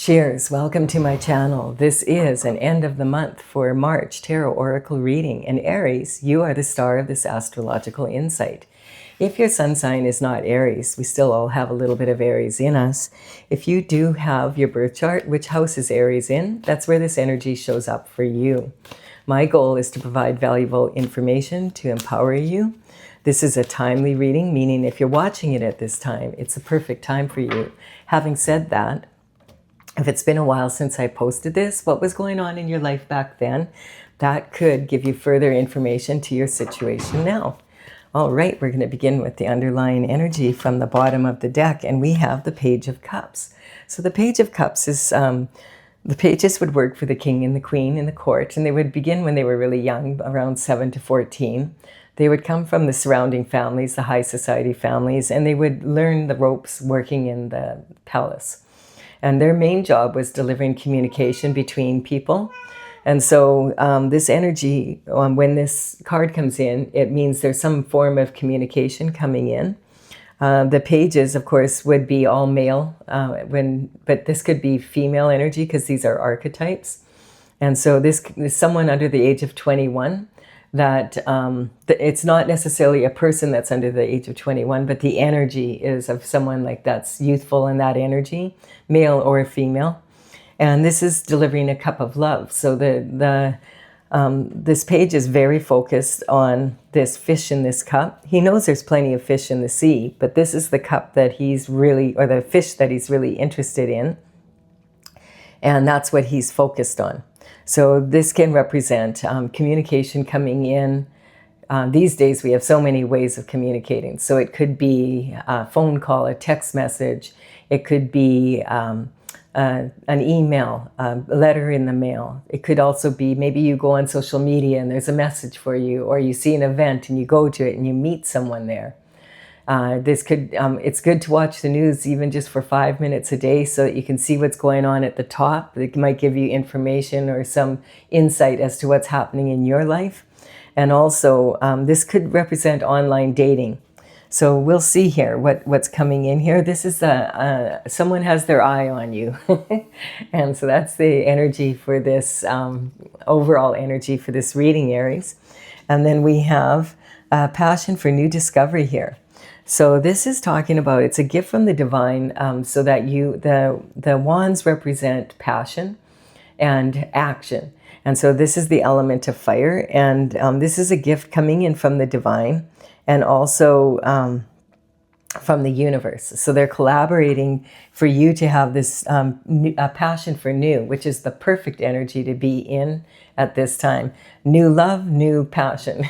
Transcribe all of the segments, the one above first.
Cheers, welcome to my channel. This is an end of the month for March Tarot Oracle reading. And Aries, you are the star of this astrological insight. If your sun sign is not Aries, we still all have a little bit of Aries in us. If you do have your birth chart, which house is Aries in, that's where this energy shows up for you. My goal is to provide valuable information to empower you. This is a timely reading, meaning if you're watching it at this time, it's a perfect time for you. Having said that, if it's been a while since I posted this, what was going on in your life back then, that could give you further information to your situation now. All right, we're going to begin with the underlying energy from the bottom of the deck, and we have the Page of Cups. So the Page of Cups is, the pages would work for the king and the queen in the court, and they would begin when they were really young, around 7 to 14. They would come from the surrounding families, the high society families, and they would learn the ropes working in the palace. And their main job was delivering communication between people. And so this energy, when this card comes in, it means there's some form of communication coming in. The pages, of course, would be all male, but this could be female energy because these are archetypes. And so this is someone under the age of 21. That it's not necessarily a person that's under the age of 21, but the energy is of someone like that's youthful in that energy, male or female. And this is delivering a cup of love. So this page is very focused on this fish in this cup. He knows there's plenty of fish in the sea, but this is the cup that he's really, or the fish that he's really interested in. And that's what he's focused on. So this can represent communication coming in. These days we have so many ways of communicating. So it could be a phone call, a text message. It could be an email, a letter in the mail. It could also be maybe you go on social media and there's a message for you, or you see an event and you go to it and you meet someone there. It's good to watch the news even just for 5 minutes a day so that you can see what's going on at the top. It might give you information or some insight as to what's happening in your life. And also, this could represent online dating. So we'll see here what's coming in here. This is someone has their eye on you. And so that's the energy for this, overall energy for this reading, Aries. And then we have passion for new discovery here. So this is talking about, it's a gift from the divine, so that the wands represent passion and action. And so this is the element of fire, and this is a gift coming in from the divine and also from the universe. So they're collaborating for you to have this a passion for new, which is the perfect energy to be in at this time. New love, new passion.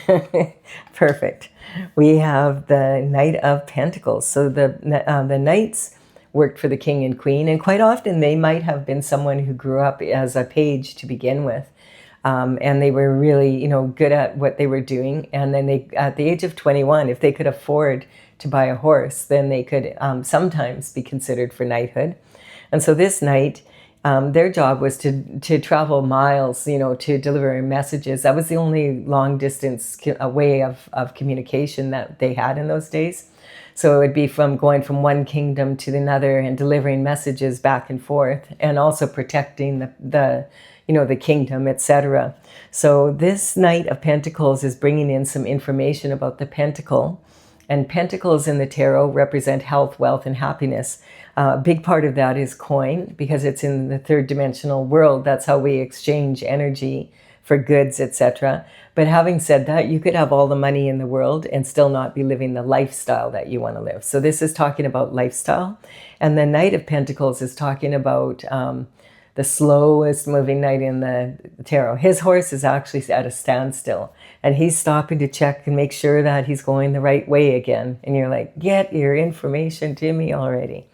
Perfect. We have the Knight of Pentacles. So the knights worked for the king and queen, and quite often they might have been someone who grew up as a page to begin with. And they were really, good at what they were doing. And then they, at the age of 21, if they could afford to buy a horse, then they could sometimes be considered for knighthood. And so this knight, their job was to travel miles, to deliver messages. That was the only long distance way of communication that they had in those days. So it would be from going from one kingdom to another and delivering messages back and forth, and also protecting the kingdom, etc. So this Knight of Pentacles is bringing in some information about the pentacle. And pentacles in the tarot represent health, wealth, and happiness. A big part of that is coin, because it's in the third dimensional world. That's how we exchange energy for goods, etc. But having said that, you could have all the money in the world and still not be living the lifestyle that you want to live. So this is talking about lifestyle. And the Knight of Pentacles is talking about the slowest moving knight in the tarot. His horse is actually at a standstill, and he's stopping to check and make sure that he's going the right way again. And you're like, get your information to me already.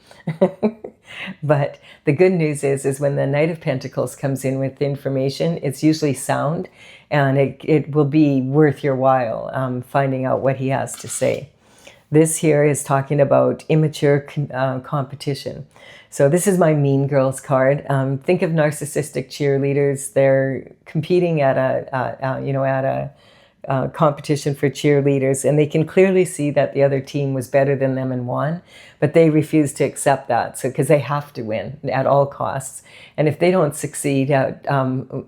But the good news is when the Knight of Pentacles comes in with information, it's usually sound, and it will be worth your while finding out what he has to say. This here is talking about immature competition. So this is my Mean Girls card. Think of narcissistic cheerleaders. They're competing at a competition for cheerleaders, and they can clearly see that the other team was better than them and won, but they refuse to accept that. So because they have to win at all costs, and if they don't succeed at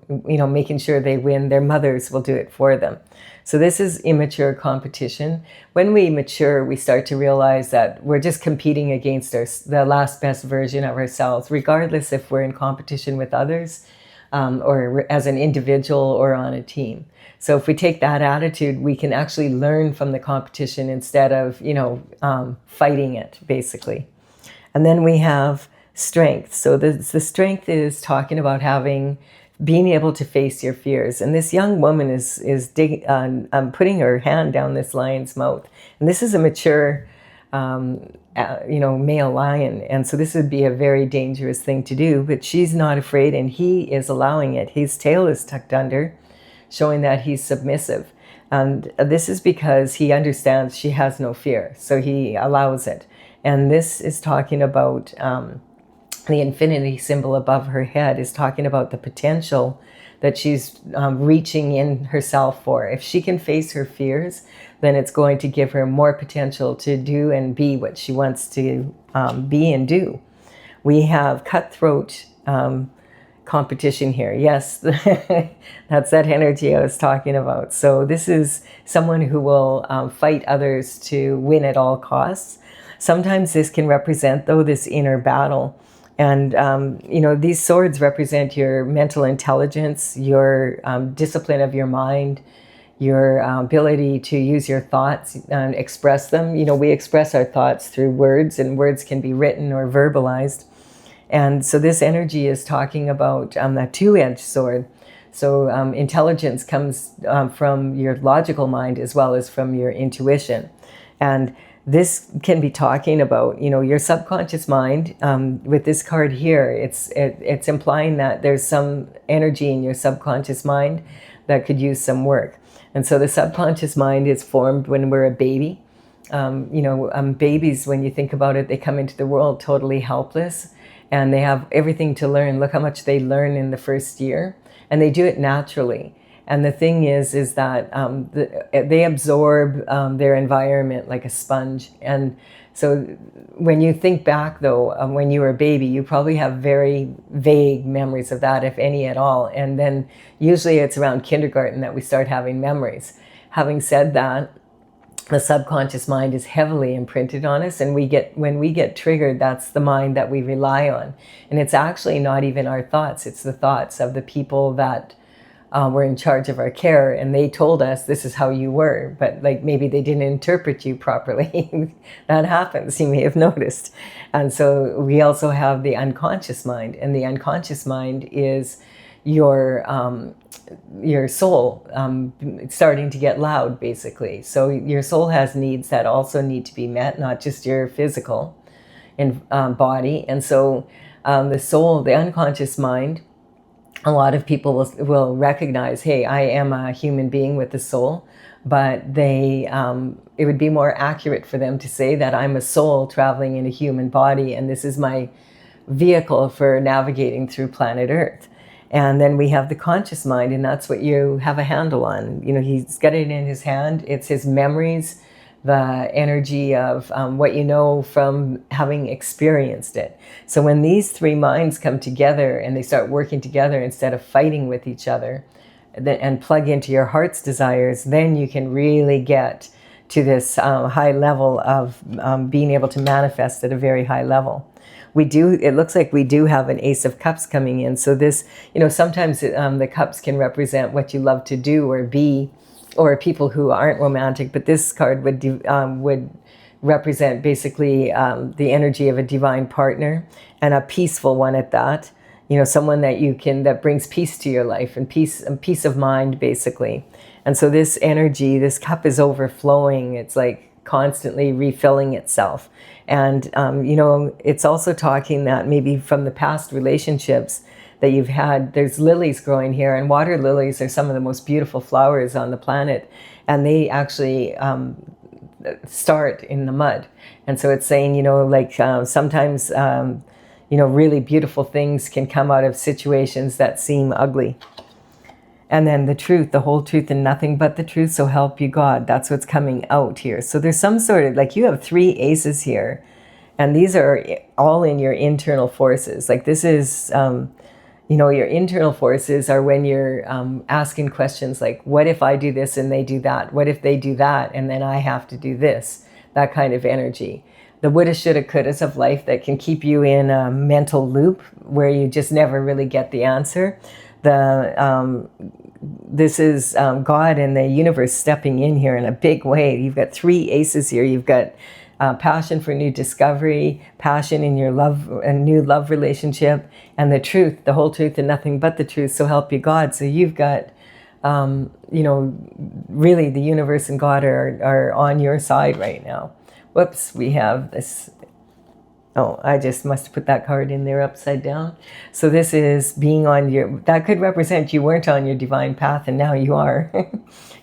making sure they win, their mothers will do it for them. So this is immature competition. When we mature, we start to realize that we're just competing against the last best version of ourselves, regardless if we're in competition with others, or as an individual or on a team. So if we take that attitude, we can actually learn from the competition instead of, fighting it, basically. And then we have strength. So the strength is talking about being able to face your fears. And this young woman is putting her hand down this lion's mouth. And this is a mature, male lion. And so this would be a very dangerous thing to do, but she's not afraid and he is allowing it. His tail is tucked under, showing that he's submissive. And this is because he understands she has no fear. So he allows it. And this is talking about the infinity symbol above her head is talking about the potential that she's reaching in herself for. If she can face her fears, then it's going to give her more potential to do and be what she wants to be and do. We have cutthroat competition here. Yes, that's that energy I was talking about. So this is someone who will fight others to win at all costs. Sometimes this can represent, though, this inner battle. And, these swords represent your mental intelligence, your discipline of your mind, your ability to use your thoughts and express them. We express our thoughts through words, and words can be written or verbalized. And so this energy is talking about a two-edged sword. So intelligence comes from your logical mind as well as from your intuition. And this can be talking about, your subconscious mind. With this card here, it's implying that there's some energy in your subconscious mind that could use some work. And so the subconscious mind is formed when we're a baby. Babies, when you think about it, they come into the world totally helpless and they have everything to learn. Look how much they learn in the first year, and they do it naturally. And the thing is that they absorb their environment like a sponge. And so when you think back, though, when you were a baby, you probably have very vague memories of that, if any at all. And then usually it's around kindergarten that we start having memories. Having said that, the subconscious mind is heavily imprinted on us, and when we get triggered, that's the mind that we rely on. And it's actually not even our thoughts, it's the thoughts of the people that were in charge of our care, and they told us this is how you were, but maybe they didn't interpret you properly. That happens, you may have noticed. And so we also have the unconscious mind, and the unconscious mind is your soul starting to get loud, basically. So your soul has needs that also need to be met, not just your physical body. And so the soul, the unconscious mind, a lot of people will recognize, hey, I am a human being with a soul, but it would be more accurate for them to say that I'm a soul traveling in a human body, and this is my vehicle for navigating through planet Earth. And then we have the conscious mind, and that's what you have a handle on. He's got it in his hand. It's his memories, the energy of what you know from having experienced it. So when these three minds come together and they start working together instead of fighting with each other and plug into your heart's desires, then you can really get to this high level of being able to manifest at a very high level. It looks like we do have an Ace of Cups coming in. So this, sometimes the cups can represent what you love to do or be, or people who aren't romantic, but this card would represent basically the energy of a divine partner, and a peaceful one at that. Someone that brings peace to your life and peace of mind, basically. And so this energy, this cup is overflowing. It's like constantly refilling itself. And, it's also talking that maybe from the past relationships that you've had, there's lilies growing here, and water lilies are some of the most beautiful flowers on the planet. And they actually start in the mud. And so it's saying, sometimes, really beautiful things can come out of situations that seem ugly. And then the truth, the whole truth and nothing but the truth, so help you God. That's what's coming out here. So there's some sort of, like, you have 3 aces here, and these are all in your internal forces. Like, this is, you know, your internal forces are when you're asking questions like, what if I do this and they do that? What if they do that and then I have to do this? That kind of energy. The woulda, shoulda, couldas of life that can keep you in a mental loop where you just never really get the answer. This is God and the universe stepping in here in a big way. You've got 3 aces here. You've got passion for new discovery, passion in your love and new love relationship, and the truth, the whole truth and nothing but the truth, so help you God. So you've got, you know, really the universe and God are on your side right now. Whoops, we have this. Oh, I just must have put that card in there upside down. So this is being on your, that could represent you weren't on your divine path and now you are.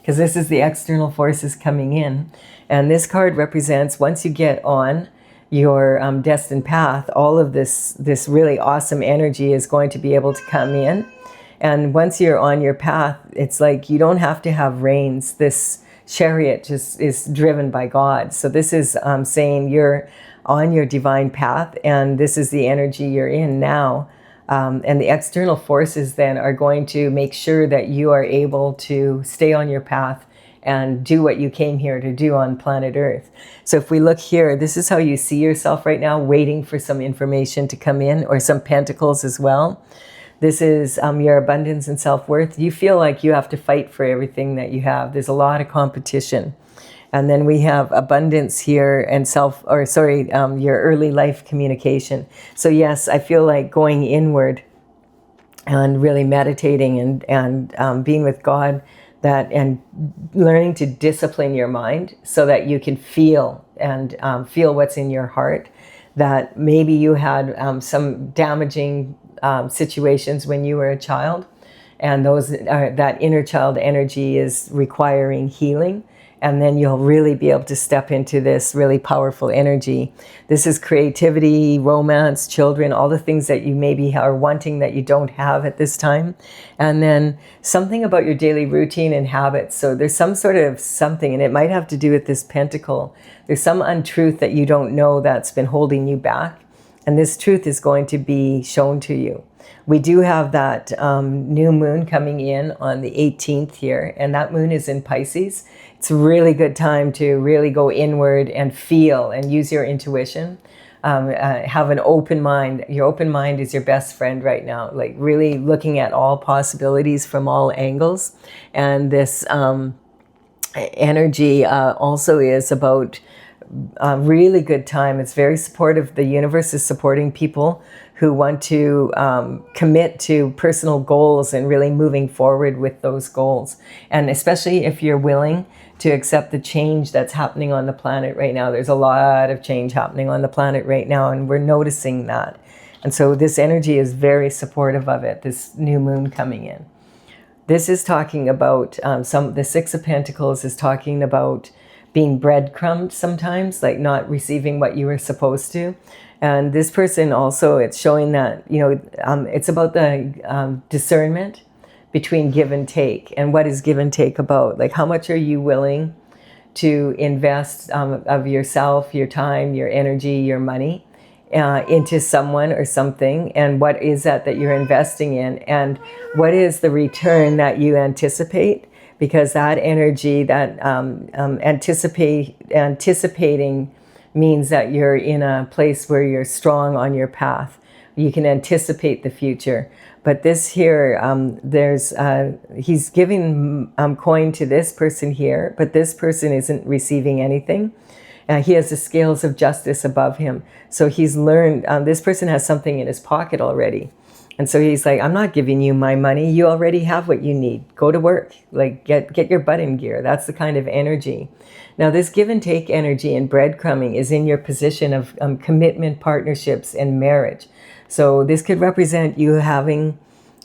Because this is the external forces coming in. And this card represents once you get on your destined path, all of this really awesome energy is going to be able to come in. And once you're on your path, it's like you don't have to have reins. This chariot just is driven by God. So this is saying you're on your divine path, and this is the energy you're in now. And the external forces then are going to make sure that you are able to stay on your path and do what you came here to do on planet Earth. So if we look here, this is how you see yourself right now, waiting for some information to come in, or some pentacles as well. This is your abundance and self-worth. You feel like you have to fight for everything that you have. There's a lot of competition. And then we have abundance here and your early life communication. So yes, I feel like going inward and really meditating and being with God, and learning to discipline your mind so that you can feel and feel what's in your heart. That maybe you had some damaging situations when you were a child, and that inner child energy is requiring healing. And then you'll really be able to step into this really powerful energy. This is creativity, romance, children, all the things that you maybe are wanting that you don't have at this time. And then something about your daily routine and habits. So there's some sort of something, and it might have to do with this pentacle. There's some untruth that you don't know that's been holding you back. And this truth is going to be shown to you. We do have that new moon coming in on the 18th here, and that moon is in Pisces. It's a really good time to really go inward and feel and use your intuition. Have an open mind. Your open mind is your best friend right now, like really looking at all possibilities from all angles. And this energy also is about a really good time. It's very supportive. The universe is supporting people who want to commit to personal goals and really moving forward with those goals. And especially if you're willing to accept the change that's happening on the planet right now. There's a lot of change happening on the planet right now, and we're noticing that. And so this energy is very supportive of it, this new moon coming in. This is talking about, the Six of Pentacles is talking about being breadcrumbed sometimes, like not receiving what you were supposed to. And this person also, it's showing that, it's about the discernment between give and take. And what is give and take about? Like, how much are you willing to invest of yourself, your time, your energy, your money into someone or something? And what is that you're investing in? And what is the return that you anticipate? Because that energy, that anticipating means that you're in a place where you're strong on your path. You can anticipate the future. But this here, he's giving coin to this person here, but this person isn't receiving anything. He has the scales of justice above him. So he's learned, this person has something in his pocket already. And so he's like, I'm not giving you my money. You already have what you need. Go to work. Like, get your butt in gear. That's the kind of energy. Now, this give and take energy and breadcrumbing is in your position of commitment, partnerships, and marriage. So this could represent you having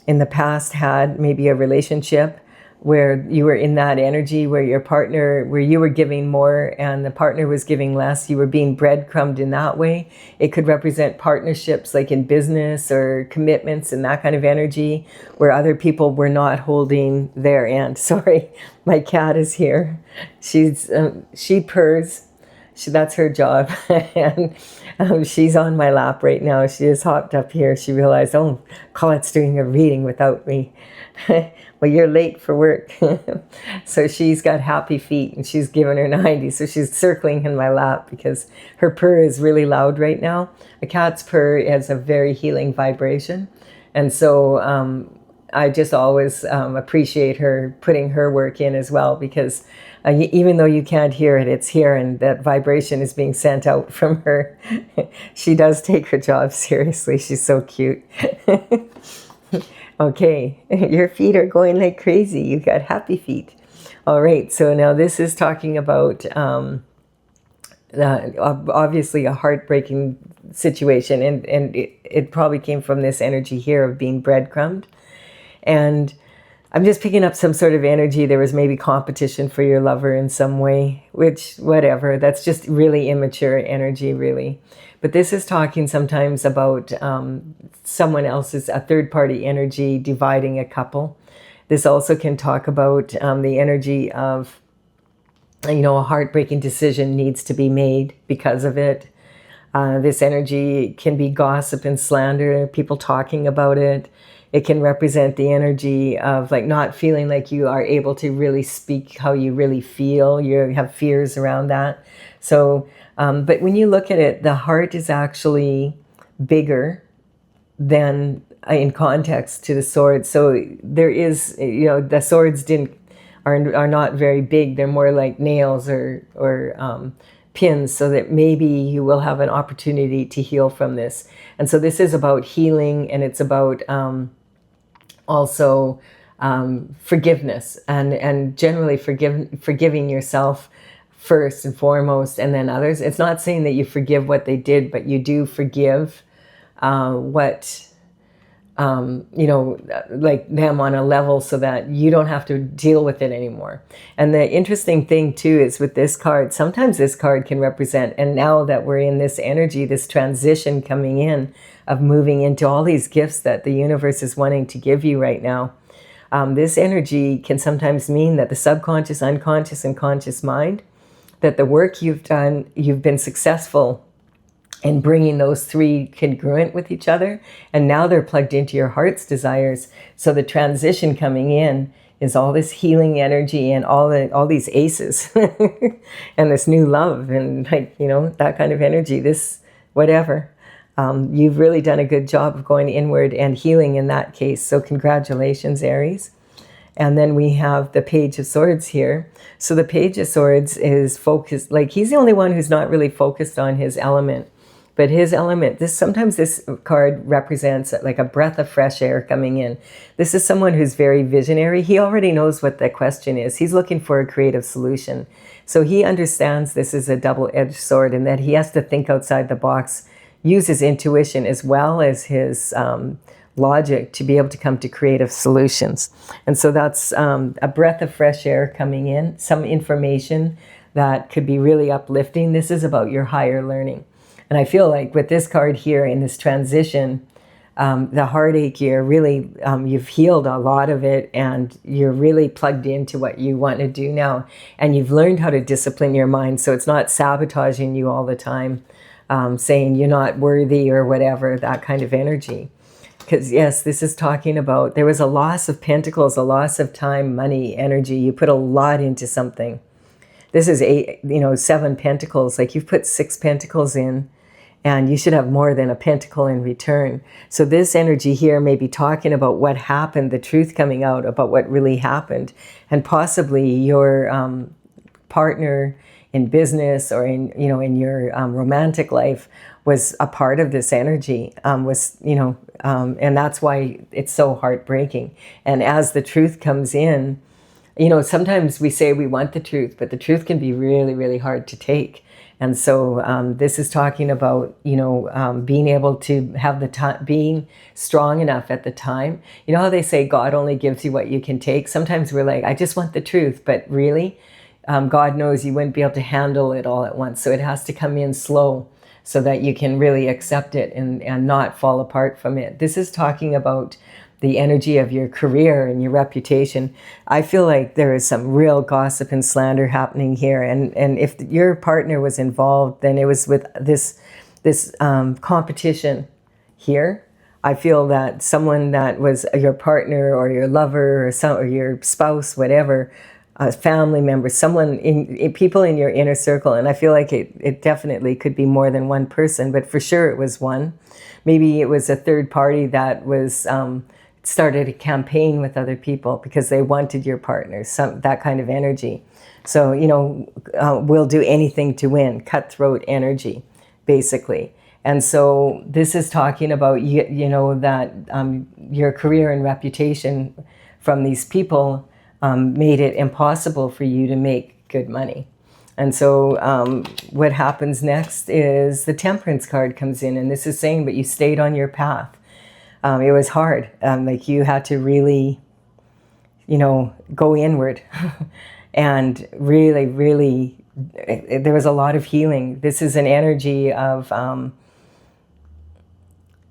in the past had maybe a relationship where you were in that energy where where you were giving more and the partner was giving less, you were being breadcrumbed in that way. It could represent partnerships like in business or commitments and that kind of energy where other people were not holding their end. Sorry, my cat is here. She purrs. That's her job. And she's on my lap right now. She just hopped up here. She realized, oh, Colette's doing a reading without me. Well, you're late for work. So she's got happy feet and she's given her 90. So she's circling in my lap because her purr is really loud right now. A cat's purr has a very healing vibration. And so I just always appreciate her putting her work in as well, because even though you can't hear it, it's here, and that vibration is being sent out from her. She does take her job seriously. She's so cute. Okay, your feet are going like crazy. You got happy feet. All right, so now this is talking about obviously a heartbreaking situation, and it probably came from this energy here of being breadcrumbed. And I'm just picking up some sort of energy. There was maybe competition for your lover in some way, which, whatever, that's just really immature energy, really. But this is talking sometimes about someone else's, a third-party energy dividing a couple. This also can talk about the energy of, a heartbreaking decision needs to be made because of it. This energy can be gossip and slander, people talking about it. It can represent the energy of like not feeling like you are able to really speak how you really feel. You have fears around that. So, but when you look at it, the heart is actually bigger than in context to the swords. So there is, the swords are not very big. They're more like nails or pins, so that maybe you will have an opportunity to heal from this. And so this is about healing, and it's about also forgiveness and generally forgiving yourself first and foremost, and then others. It's not saying that you forgive what they did, but you do forgive like them on a level so that you don't have to deal with it anymore. And the interesting thing too is with this card, sometimes this card can represent, and now that we're in this energy, this transition coming in of moving into all these gifts that the universe is wanting to give you right now, this energy can sometimes mean that the subconscious, unconscious, and conscious mind, that the work you've done, you've been successful and bringing those three congruent with each other, and now they're plugged into your heart's desires. So the transition coming in is all this healing energy and all these ACES and this new love and that kind of energy, this whatever. You've really done a good job of going inward and healing in that case. So congratulations, Aries. And then we have the Page of Swords here. So the Page of Swords is focused, like he's the only one who's not really focused on his element. But his element, sometimes this card represents like a breath of fresh air coming in. This is someone who's very visionary. He already knows what the question is. He's looking for a creative solution. So he understands this is a double-edged sword and that he has to think outside the box, use his intuition as well as his logic to be able to come to creative solutions. And so that's a breath of fresh air coming in, some information that could be really uplifting. This is about your higher learning. And I feel like with this card here in this transition, the heartache here, really, you've healed a lot of it and you're really plugged into what you want to do now. And you've learned how to discipline your mind so it's not sabotaging you all the time, saying you're not worthy or whatever, that kind of energy. Because yes, this is talking about, there was a loss of pentacles, a loss of time, money, energy. You put a lot into something. This is 7 pentacles, like you've put 6 pentacles in, and you should have more than a pentacle in return. So this energy here may be talking about what happened, the truth coming out about what really happened. And possibly your partner in business or in your romantic life was a part of this energy, and that's why it's so heartbreaking. And as the truth comes in, sometimes we say we want the truth, but the truth can be really, really hard to take. And so this is talking about, being able to have the time, being strong enough at the time. You know how they say God only gives you what you can take? Sometimes we're like, I just want the truth, but really, God knows you wouldn't be able to handle it all at once. So it has to come in slow so that you can really accept it and not fall apart from it. This is talking about the energy of your career and your reputation. I feel like there is some real gossip and slander happening here. And if your partner was involved, then it was with this competition here. I feel that someone that was your partner or your lover or your spouse, whatever, a family member, someone people in your inner circle. And I feel like it definitely could be more than one person, but for sure it was one. Maybe it was a third party that was started a campaign with other people because they wanted your partner, that kind of energy. So, we'll do anything to win, cutthroat energy, basically. And so this is talking about, that your career and reputation from these people made it impossible for you to make good money. And so what happens next is the Temperance card comes in, and this is saying, but you stayed on your path. It was hard. Like you had to really, go inward and really, really, there was a lot of healing. This is an energy of,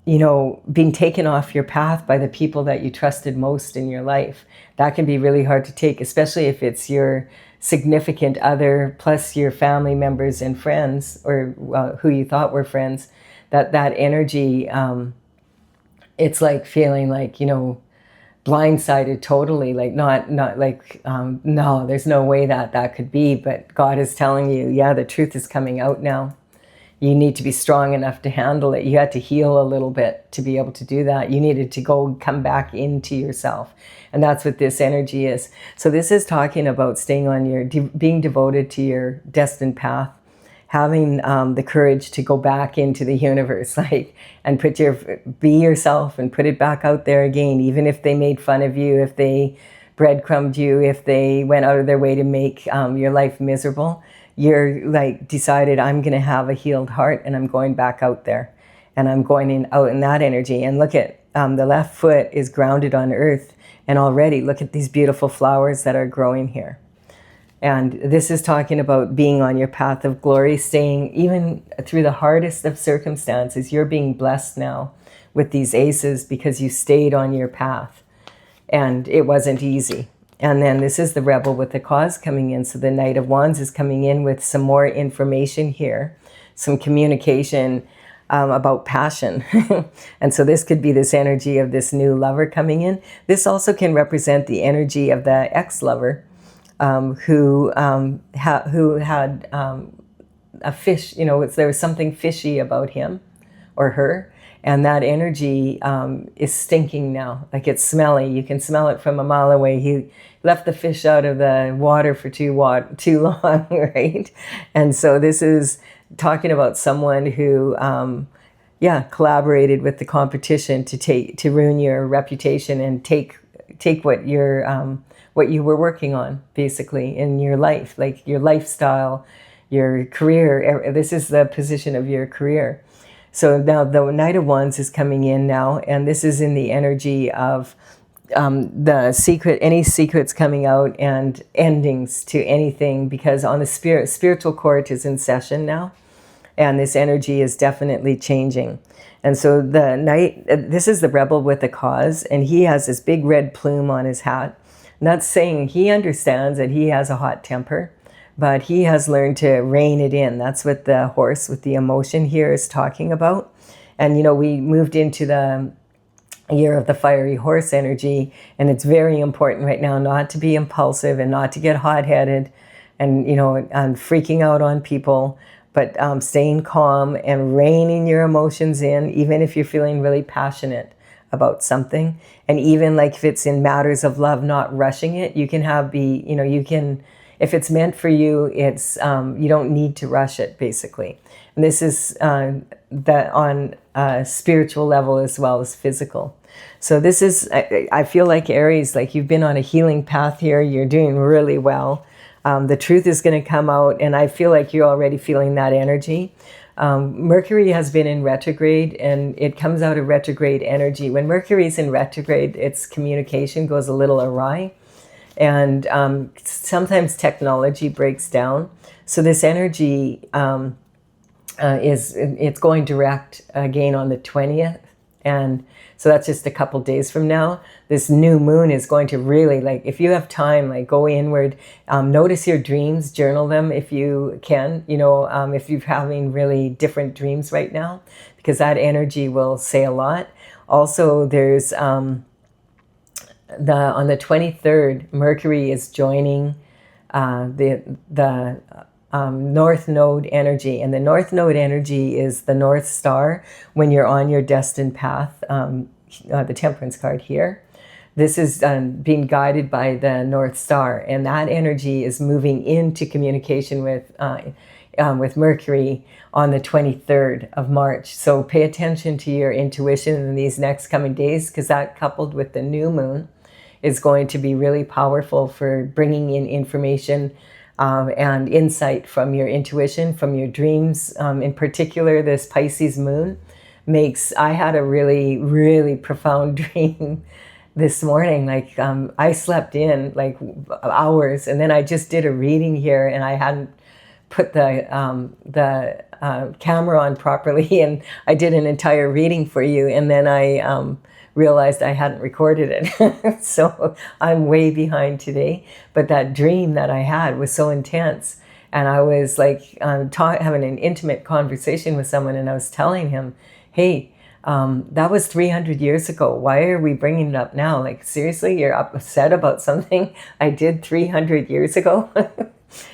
being taken off your path by the people that you trusted most in your life. That can be really hard to take, especially if it's your significant other plus your family members and friends, or who you thought were friends. That energy, it's like feeling like, blindsided totally, like not like, no, there's no way that could be. But God is telling you, yeah, the truth is coming out now. You need to be strong enough to handle it. You had to heal a little bit to be able to do that. You needed to come back into yourself. And that's what this energy is. So this is talking about staying on being devoted to your destined path, having the courage to go back into the universe, and be yourself and put it back out there again, even if they made fun of you, if they breadcrumbed you, if they went out of their way to make your life miserable. You're decided, I'm going to have a healed heart, and I'm going back out there, and I'm going out in that energy. And look at the left foot is grounded on earth, and already look at these beautiful flowers that are growing here. And this is talking about being on your path of glory, staying even through the hardest of circumstances. You're being blessed now with these ACES because you stayed on your path, and it wasn't easy. And then this is the Rebel with the cause coming in. So the Knight of Wands is coming in with some more information here, some communication about passion. And so this could be this energy of this new lover coming in. This also can represent the energy of the ex-lover who had a fish, there was something fishy about him or her. And that energy is stinking now, like it's smelly. You can smell it from a mile away. He left the fish out of the water for too long, right? And so this is talking about someone who, collaborated with the competition to ruin your reputation and take what you were working on, basically, in your life, like your lifestyle, your career. This is the position of your career. So now the Knight of Wands is coming in now, and this is in the energy of any secrets coming out and endings to anything, because on the spiritual court is in session now, and this energy is definitely changing. And so the Knight, this is the Rebel with a cause, and he has this big red plume on his hat. And that's saying he understands that he has a hot temper, but he has learned to rein it in. That's what the horse with the emotion here is talking about. And, we moved into the year of the fiery horse energy, and it's very important right now not to be impulsive and not to get hot-headed and, and freaking out on people, but staying calm and reining your emotions in, even if you're feeling really passionate about something. And even like if it's in matters of love, not rushing it. You can if it's meant for you, it's you don't need to rush it, basically. And this is that on a spiritual level as well as physical. So this is, I feel like Aries, like you've been on a healing path here. You're doing really well. The truth is going to come out, and I feel like you're already feeling that energy. Mercury has been in retrograde, and it comes out of retrograde energy. When Mercury's in retrograde, its communication goes a little awry, and sometimes technology breaks down. So this energy it's going direct again on the 20th, and so that's just a couple days from now. This new moon is going to really, like, if you have time, like, go inward, notice your dreams, journal them if you can, you know, if you're having really different dreams right now, because that energy will say a lot. Also, there's on the 23rd, Mercury is joining the North Node energy, and the North Node energy is the North Star when you're on your destined path. The Temperance card here. This is being guided by the North Star, and that energy is moving into communication with Mercury on the 23rd of March. So pay attention to your intuition in these next coming days, because that, coupled with the new moon, is going to be really powerful for bringing in information and insight from your intuition, from your dreams. In particular, this Pisces moon I had a really, really profound dream this morning. Like, I slept in like hours, and then I just did a reading here, and I hadn't put the camera on properly, and I did an entire reading for you, and then I realized I hadn't recorded it. So I'm way behind today. But that dream that I had was so intense, and I was like having an intimate conversation with someone, and I was telling him, hey, that was 300 years ago. Why are we bringing it up now? Like, seriously, you're upset about something I did 300 years ago?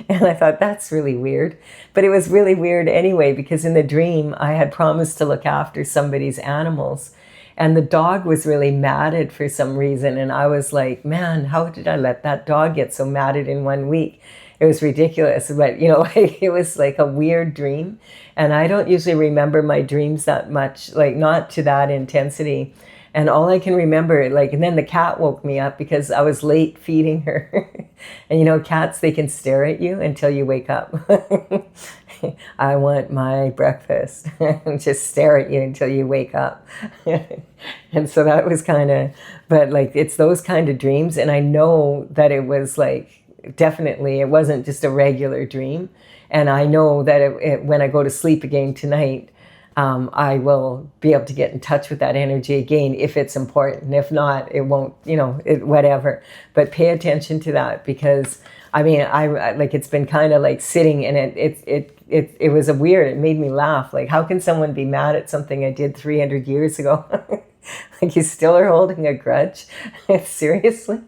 And I thought, that's really weird. But it was really weird anyway, because in the dream, I had promised to look after somebody's animals. And the dog was really matted for some reason. And I was like, man, how did I let that dog get so matted in 1 week? It was ridiculous. But, you know, it was like a weird dream. And I don't usually remember my dreams that much, like not to that intensity. And all I can remember, like, and then the cat woke me up because I was late feeding her. And, you know, cats, they can stare at you until you wake up. I want my breakfast. And just stare at you until you wake up. And so that was kind of, but like, it's those kind of dreams. And I know that it was like, definitely, it wasn't just a regular dream. And I know that when I go to sleep again tonight, I will be able to get in touch with that energy again if it's important. If not, it won't, you know, whatever. But pay attention to that, because I mean, I like, it's been kind of like sitting, and it was a weird, it made me laugh. Like, how can someone be mad at something I did 300 years ago? Like, you still are holding a grudge? Seriously?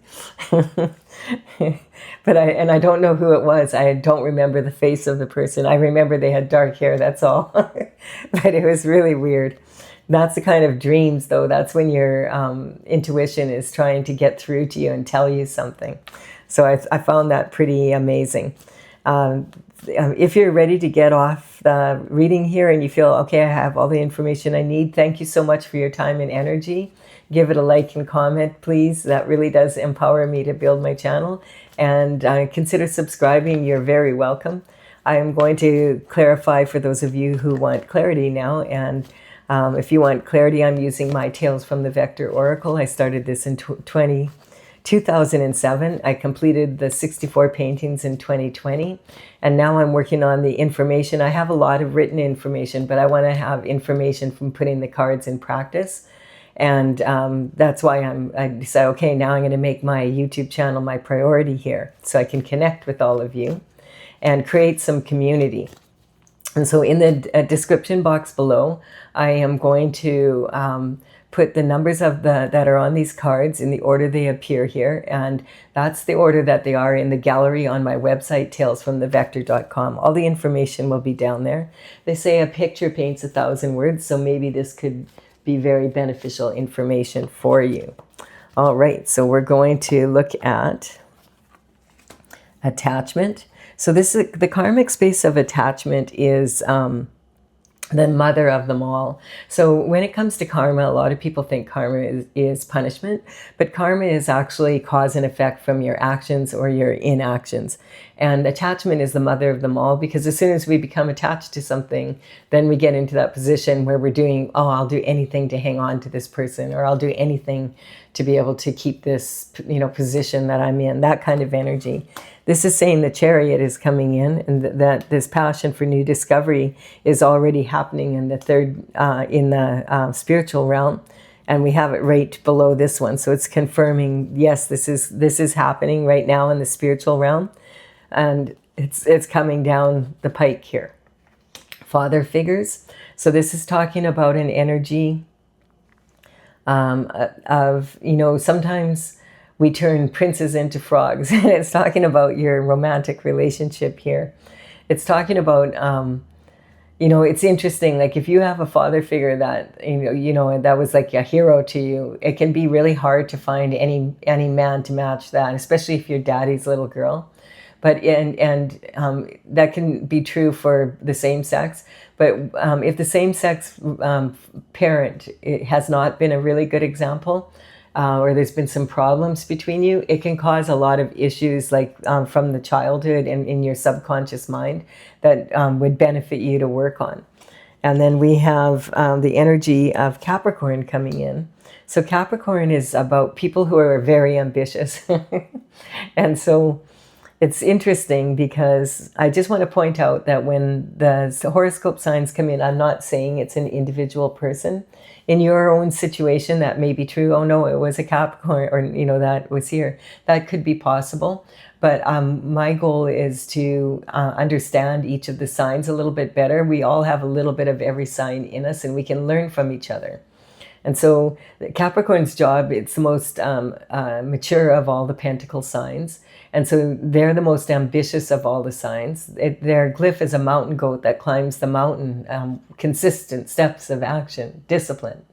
But I don't know who it was. I don't remember the face of the person. I remember they had dark hair, that's all. But it was really weird. That's the kind of dreams, though. That's when your intuition is trying to get through to you and tell you something. So I found that pretty amazing. If you're ready to get off the reading here and you feel, okay, I have all the information I need, thank you so much for your time and energy. Give it a like and comment, please. That really does empower me to build my channel. And consider subscribing. You're very welcome. I am going to clarify for those of you who want clarity now. And if you want clarity, I'm using my Tales from the Vector Oracle. I started this in 2007. I completed the 64 paintings in 2020. And now I'm working on the information. I have a lot of written information, but I want to have information from putting the cards in practice. And that's why I decided, okay, now I'm going to make my YouTube channel my priority here, so I can connect with all of you and create some community. And so in the description box below, I am going to put the numbers of that are on these cards in the order they appear here. And that's the order that they are in the gallery on my website, talesfromthevector.com. All the information will be down there. They say a picture paints 1,000 words, so maybe this could be very beneficial information for you. All right, so we're going to look at attachment. So this is the karmic space of attachment is the mother of them all. So when it comes to karma, a lot of people think karma is punishment, but karma is actually cause and effect from your actions or your inactions. And attachment is the mother of them all, because as soon as we become attached to something, then we get into that position where we're doing, oh, I'll do anything to hang on to this person, or I'll do anything to be able to keep this, position that I'm in, that kind of energy. This is saying the Chariot is coming in, and that this passion for new discovery is already happening in the third, in the spiritual realm. And we have it right below this one. So it's confirming, yes, this is happening right now in the spiritual realm. And it's coming down the pike here. Father figures. So this is talking about an energy of, sometimes we turn princes into frogs. And it's talking about your romantic relationship here. It's talking about, it's interesting. Like if you have a father figure that, that was like a hero to you, it can be really hard to find any man to match that, especially if you're daddy's little girl. But that can be true for the same sex. But if the same sex parent has not been a really good example, or there's been some problems between you, it can cause a lot of issues, like from the childhood and in your subconscious mind, that would benefit you to work on. And then we have the energy of Capricorn coming in. So Capricorn is about people who are very ambitious. And so it's interesting, because I just want to point out that when the horoscope signs come in, I'm not saying it's an individual person. In your own situation, that may be true. Oh no, it was a Capricorn, or that was here. That could be possible. But my goal is to understand each of the signs a little bit better. We all have a little bit of every sign in us, and we can learn from each other. And so Capricorn's job, it's the most mature of all the pentacle signs. And so they're the most ambitious of all the signs. Their glyph is a mountain goat that climbs the mountain, consistent steps of action, discipline,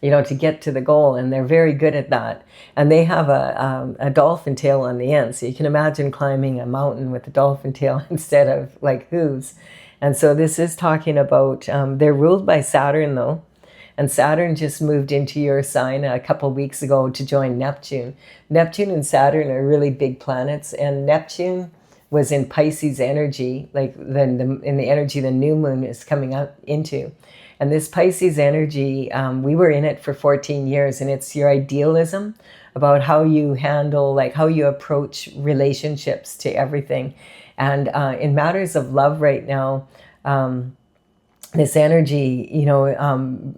to get to the goal. And they're very good at that. And they have a dolphin tail on the end. So you can imagine climbing a mountain with a dolphin tail instead of like hooves. And so this is talking about, they're ruled by Saturn though. And Saturn just moved into your sign a couple weeks ago to join Neptune. Neptune and Saturn are really big planets, and Neptune was in Pisces energy, like in the energy the new moon is coming up into. And this Pisces energy, we were in it for 14 years, and it's your idealism about how you handle, like how you approach relationships to everything. And in matters of love right now, this energy,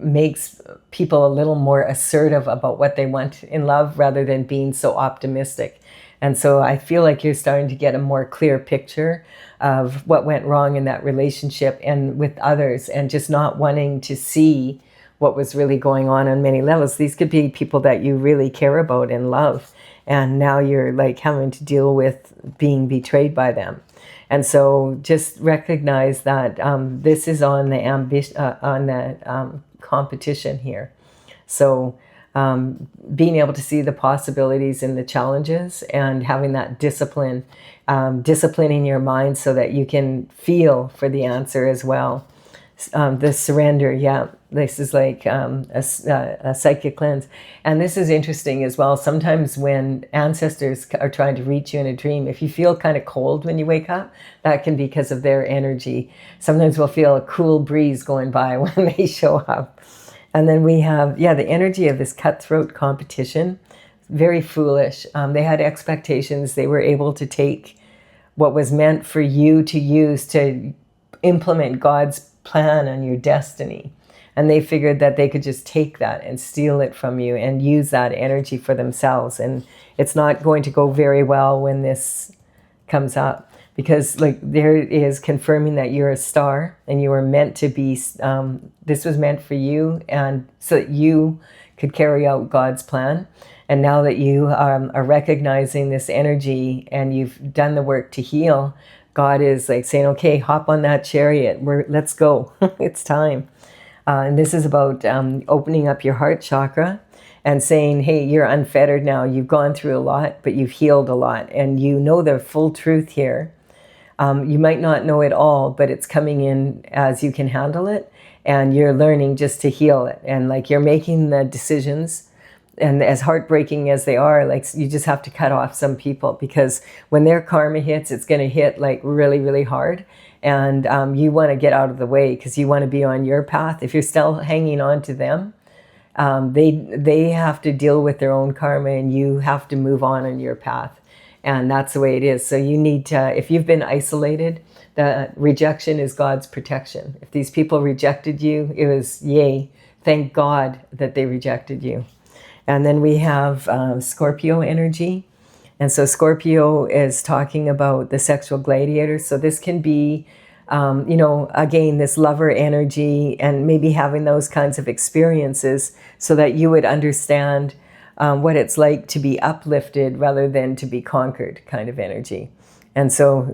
makes people a little more assertive about what they want in love, rather than being so optimistic. And so I feel like you're starting to get a more clear picture of what went wrong in that relationship and with others, and just not wanting to see what was really going on many levels. These could be people that you really care about and love, and now you're like having to deal with being betrayed by them. And so just recognize that this is on the competition here. So being able to see the possibilities and the challenges, and having that disciplining your mind so that you can feel for the answer as well. The surrender, yeah. This is like a psychic cleanse. And this is interesting as well. Sometimes when ancestors are trying to reach you in a dream, if you feel kind of cold when you wake up, that can be because of their energy. Sometimes we'll feel a cool breeze going by when they show up. And then we have, the energy of this cutthroat competition. Very foolish. They had expectations. They were able to take what was meant for you to use to implement God's plan on your destiny. And they figured that they could just take that and steal it from you and use that energy for themselves. And it's not going to go very well when this comes up, because like there is confirming that you're a star and you were meant to be, this was meant for you, and so that you could carry out God's plan. And now that you are recognizing this energy and you've done the work to heal, God is like saying, okay, hop on that chariot. Let's go. It's time. And this is about opening up your heart chakra and saying, hey, you're unfettered now. You've gone through a lot, but you've healed a lot. And you know the full truth here. You might not know it all, but it's coming in as you can handle it. And you're learning just to heal it. And like you're making the decisions and as heartbreaking as they are, like, you just have to cut off some people, because when their karma hits, it's going to hit like really, really hard. And you want to get out of the way because you want to be on your path. If you're still hanging on to them, they have to deal with their own karma, and you have to move on your path. And that's the way it is. So you need to, if you've been isolated, the rejection is God's protection. If these people rejected you, it was yay, thank God that they rejected you. And then we have Scorpio energy. And so Scorpio is talking about the sexual gladiator. So this can be, again, this lover energy, and maybe having those kinds of experiences so that you would understand what it's like to be uplifted rather than to be conquered kind of energy. And so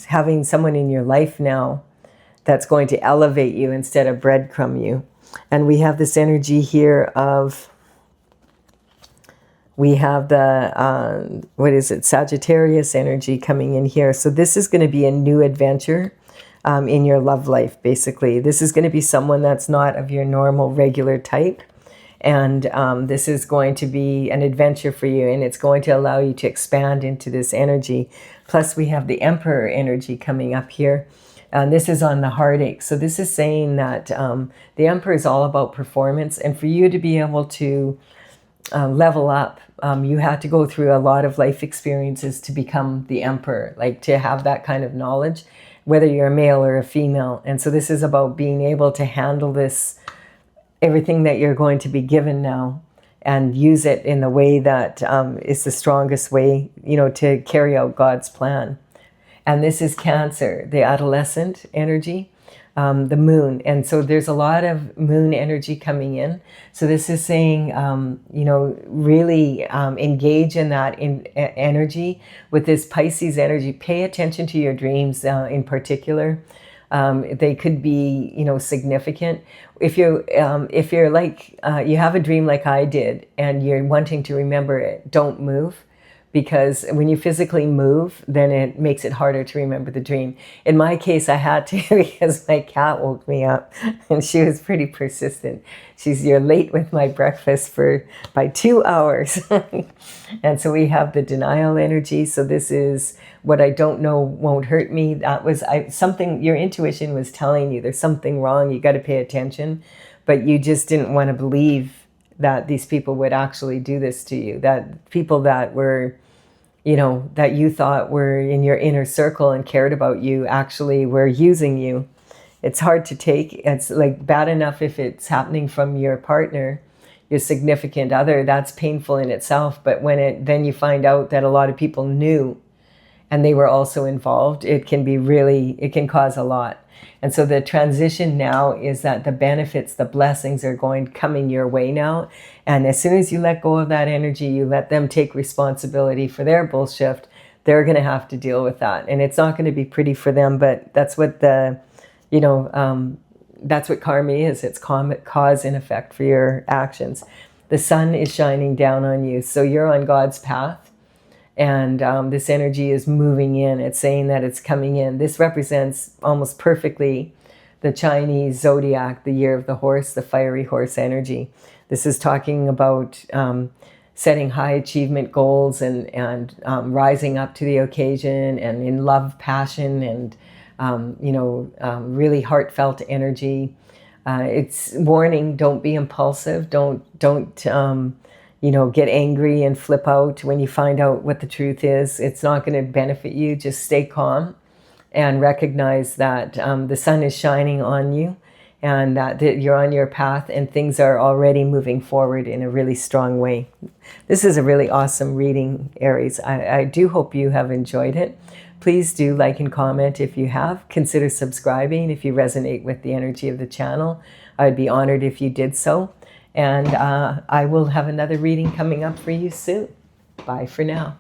having someone in your life now that's going to elevate you instead of breadcrumb you. And we have this energy here of, we have the, Sagittarius energy coming in here. So this is going to be a new adventure in your love life, basically. This is going to be someone that's not of your normal, regular type. And this is going to be an adventure for you, and it's going to allow you to expand into this energy. Plus, we have the Emperor energy coming up here. And this is on the heartache. So this is saying that the Emperor is all about performance. And for you to be able to level up, you have to go through a lot of life experiences to become the Emperor, like to have that kind of knowledge, whether you're a male or a female. And so this is about being able to handle this, everything that you're going to be given now, and use it in the way that is the strongest way, to carry out God's plan. And this is Cancer, the adolescent energy, the moon. And so there's a lot of moon energy coming in. So this is saying, really engage in that energy with this Pisces energy. Pay attention to your dreams in particular. They could be, significant. If you're like, you have a dream like I did, and you're wanting to remember it, don't move. Because when you physically move, then it makes it harder to remember the dream. In my case, I had to because my cat woke me up, and she was pretty persistent. You're late with my breakfast by 2 hours. And so we have the denial energy. So this is what I don't know won't hurt me. That was something your intuition was telling you. There's something wrong. You got to pay attention. But you just didn't want to believe that these people would actually do this to you. That people that were, that you thought were in your inner circle and cared about you actually were using you. It's hard to take. It's like bad enough if it's happening from your partner, your significant other. That's painful in itself. But when then you find out that a lot of people knew and they were also involved, it can cause a lot. And so the transition now is that the benefits, the blessings are coming your way now. And as soon as you let go of that energy, you let them take responsibility for their bullshit, they're going to have to deal with that. And it's not going to be pretty for them, but that's what that's what karma is. It's cause and effect for your actions. The sun is shining down on you. So you're on God's path. And this energy is moving in. It's saying that it's coming in. This represents almost perfectly the Chinese zodiac, the year of the horse, the fiery horse energy. This is talking about setting high achievement goals and rising up to the occasion, and in love, passion, and really heartfelt energy. It's warning: don't be impulsive. Don't get angry and flip out when you find out what the truth is. It's not going to benefit you. Just stay calm and recognize that the sun is shining on you, and that you're on your path, and things are already moving forward in a really strong way. This is a really awesome reading, Aries. I do hope you have enjoyed it. Please do like and comment if you have. Consider subscribing if you resonate with the energy of the channel. I'd be honored if you did so. And I will have another reading coming up for you soon. Bye for now.